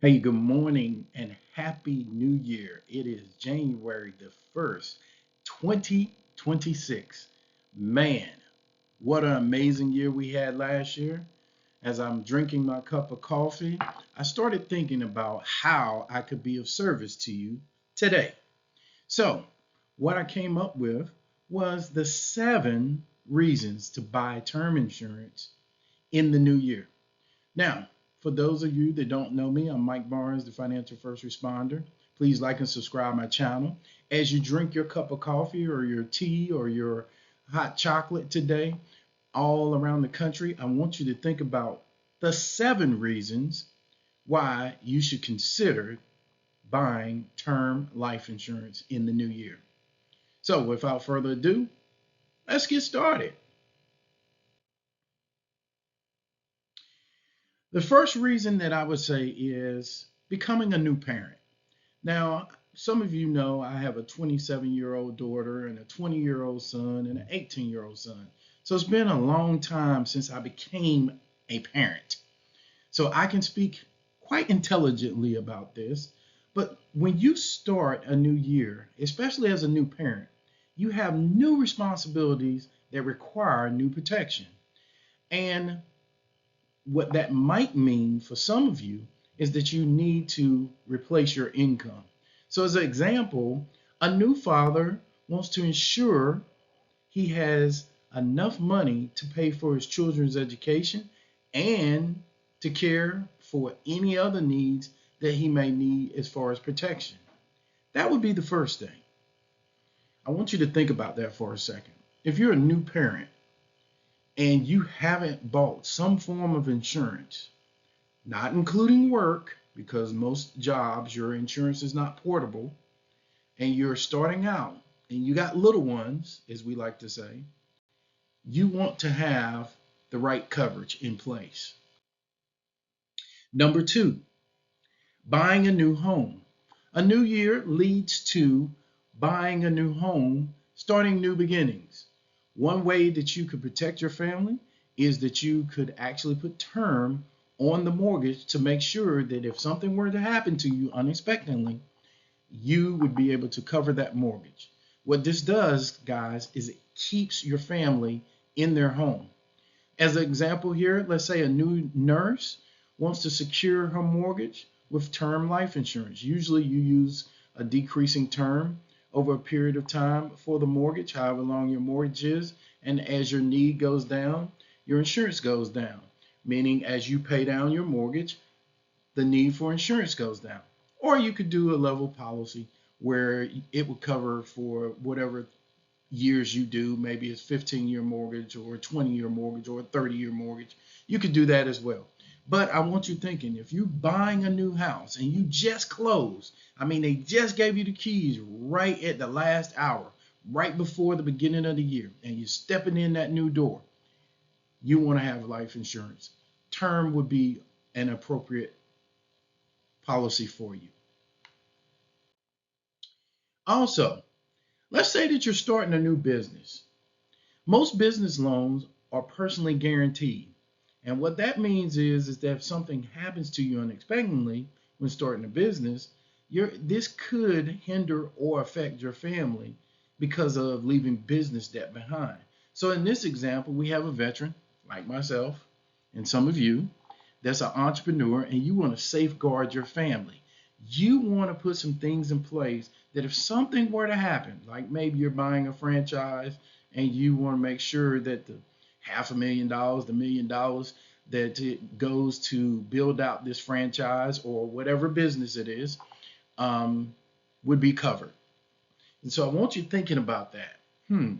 Hey, good morning and happy new year. It is January the 1st, 2026. Man, what an amazing year we had last year. As I'm drinking my cup of coffee, I started thinking about how I could be of service to you today. So, what I came up with was the 7 reasons to buy term insurance in the new year. Now, for those of you that don't know me, I'm Mike Barnes, the financial first responder. Please like and subscribe my channel. As you drink your cup of coffee or your tea or your hot chocolate today, all around the country, I want you to think about the 7 reasons why you should consider buying term life insurance in the new year. So, without further ado, let's get started. The first reason that I would say is becoming a new parent. Now, some of you know I have a 27-year-old daughter and a 20-year-old son and an 18-year-old son. So it's been a long time since I became a parent. So I can speak quite intelligently about this. But when you start a new year, especially as a new parent, you have new responsibilities that require new protection. And what that might mean for some of you is that you need to replace your income. So, as an example, a new father wants to ensure he has enough money to pay for his children's education and to care for any other needs that he may need as far as protection. That would be the first thing. I want you to think about that for a second. If you're a new parent and you haven't bought some form of insurance, not including work, because most jobs, your insurance is not portable, and you're starting out and you got little ones, as we like to say, you want to have the right coverage in place. Number two, buying a new home. A new year leads to buying a new home, starting new beginnings. One way that you could protect your family is that you could actually put term on the mortgage to make sure that if something were to happen to you unexpectedly, you would be able to cover that mortgage. What this does, guys, is it keeps your family in their home. As an example here, let's say a new nurse wants to secure her mortgage with term life insurance. Usually you use a decreasing term over a period of time for the mortgage, however long your mortgage is. And as your need goes down, your insurance goes down. Meaning as you pay down your mortgage, the need for insurance goes down. Or you could do a level policy where it would cover for whatever years you do. Maybe it's 15-year mortgage or a 20-year mortgage or a 30-year mortgage. You could do that as well. But I want you thinking, if you're buying a new house and you just closed, I mean, they just gave you the keys right at the last hour, right before the beginning of the year, and you're stepping in that new door, you want to have life insurance. Term would be an appropriate policy for you. Also, let's say that you're starting a new business. Most business loans are personally guaranteed. And what that means is that if something happens to you unexpectedly when starting a business, this could hinder or affect your family because of leaving business debt behind. So in this example, we have a veteran like myself and some of you that's an entrepreneur and you want to safeguard your family. You want to put some things in place that if something were to happen, like maybe you're buying a franchise and you want to make sure that the $500,000, the $1 million that it goes to build out this franchise or whatever business it is, would be covered. And so I want you thinking about that. You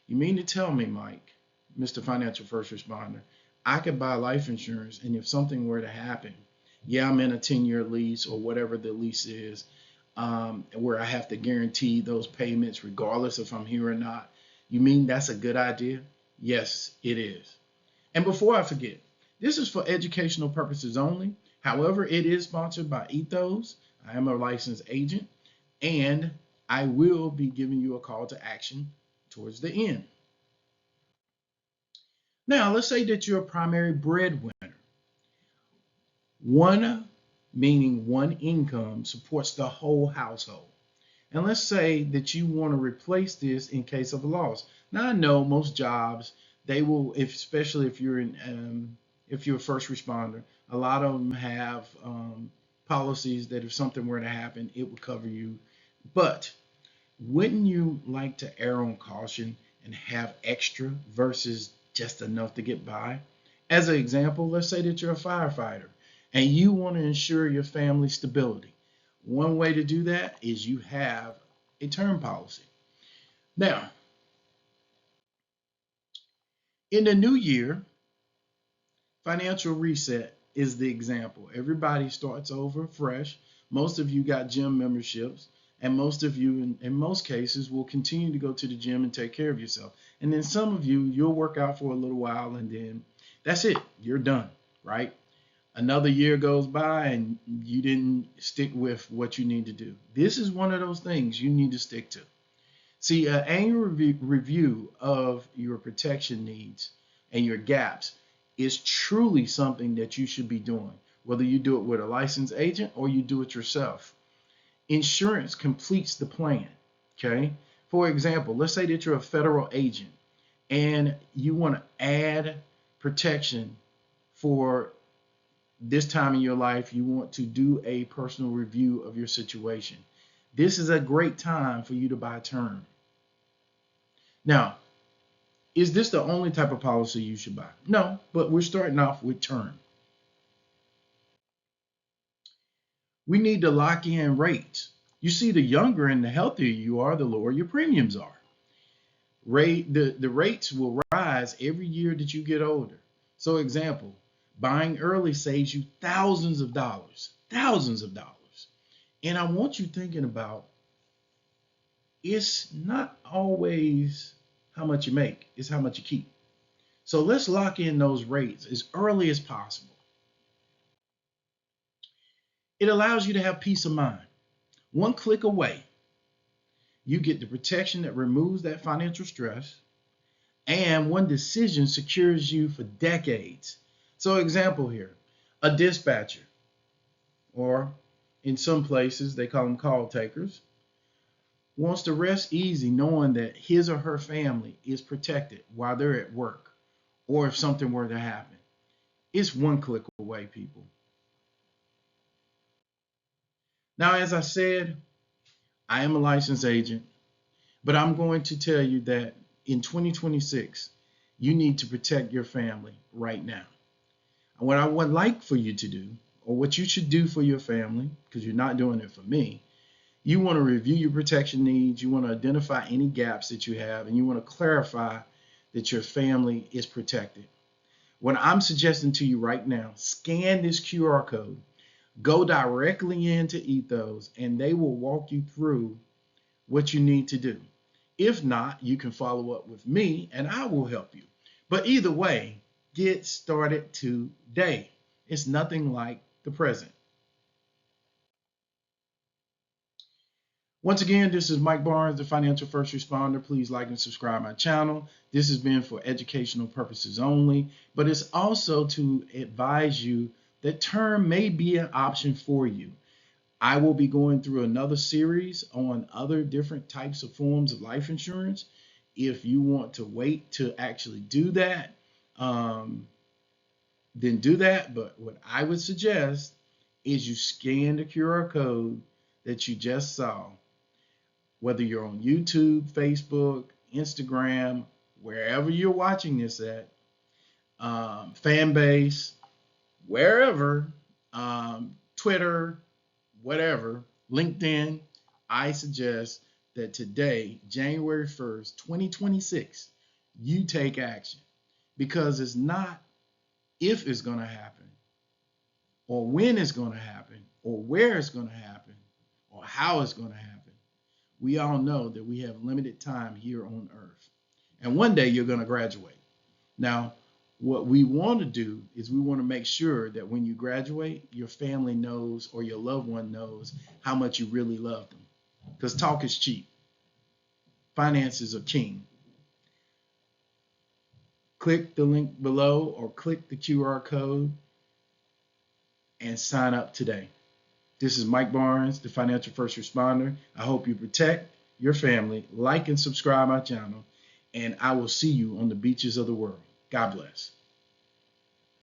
mean to tell me, Mike, Mr. Financial First Responder, I could buy life insurance and if something were to happen, yeah, I'm in a 10-year lease or whatever the lease is, where I have to guarantee those payments regardless if I'm here or not. You mean that's a good idea? Yes, it is. And before I forget, this is for educational purposes only. However, it is sponsored by Ethos. I am a licensed agent, and I will be giving you a call to action towards the end. Now, let's say that you're a primary breadwinner. One meaning one income supports the whole household. And let's say that you want to replace this in case of a loss. Now I know most jobs they will, especially if you're a first responder, a lot of them have policies that if something were to happen, it would cover you. But wouldn't you like to err on caution and have extra versus just enough to get by? As an example, let's say that you're a firefighter and you want to ensure your family's stability. One way to do that is you have a term policy. Now, in the new year, financial reset is the example. Everybody starts over fresh. Most of you got gym memberships, and most of you, in most cases, will continue to go to the gym and take care of yourself. And then some of you, you'll work out for a little while, and then that's it. You're done, right? Another year goes by, and you didn't stick with what you need to do. This is one of those things you need to stick to. See, an annual review of your protection needs and your gaps is truly something that you should be doing, whether you do it with a licensed agent or you do it yourself. Insurance completes the plan. Okay. For example, let's say that you're a federal agent and you want to add protection for this time in your life. You want to do a personal review of your situation. This is a great time for you to buy term. Now, is this the only type of policy you should buy? No, but we're starting off with term. We need to lock in rates. You see, the younger and the healthier you are, the lower your premiums are. The rates will rise every year that you get older. So, example, buying early saves you thousands of dollars, thousands of dollars. And I want you thinking about it's not always how much you make, it's how much you keep. So let's lock in those rates as early as possible. It allows you to have peace of mind. One click away, you get the protection that removes that financial stress, and one decision secures you for decades. So, example here, a dispatcher, or in some places they call them call takers, wants to rest easy knowing that his or her family is protected while they're at work or if something were to happen. It's one click away, people. Now, as I said, I am a licensed agent, but I'm going to tell you that in 2026, you need to protect your family right now. And what I would like for you to do, or what you should do for your family, because you're not doing it for me, you want to review your protection needs, you want to identify any gaps that you have, and you want to clarify that your family is protected. What I'm suggesting to you right now, scan this QR code, go directly into Ethos, and they will walk you through what you need to do. If not, you can follow up with me and I will help you. But either way, get started today. It's nothing like the present. Once again, this is Mike Barnes, the financial first responder. Please like and subscribe my channel. This has been for educational purposes only, but it's also to advise you that term may be an option for you. I will be going through another series on other different types of forms of life insurance. If you want to wait to actually do that, um, then do that. But what I would suggest is you scan the QR code that you just saw, whether you're on YouTube, Facebook, Instagram, wherever you're watching this at, fan base, wherever, Twitter, whatever, LinkedIn, I suggest that today, January 1st, 2026, you take action because it's not if it's going to happen or when it's going to happen or where it's going to happen or how it's going to happen. We all know that we have limited time here on earth. And one day you're going to graduate. Now, what we want to do is we want to make sure that when you graduate, your family knows or your loved one knows how much you really love them. Because talk is cheap. Finances are king. Click the link below or click the QR code and sign up today. This is Mike Barnes, the financial first responder. I hope you protect your family, like and subscribe my channel, and I will see you on the beaches of the world. God bless.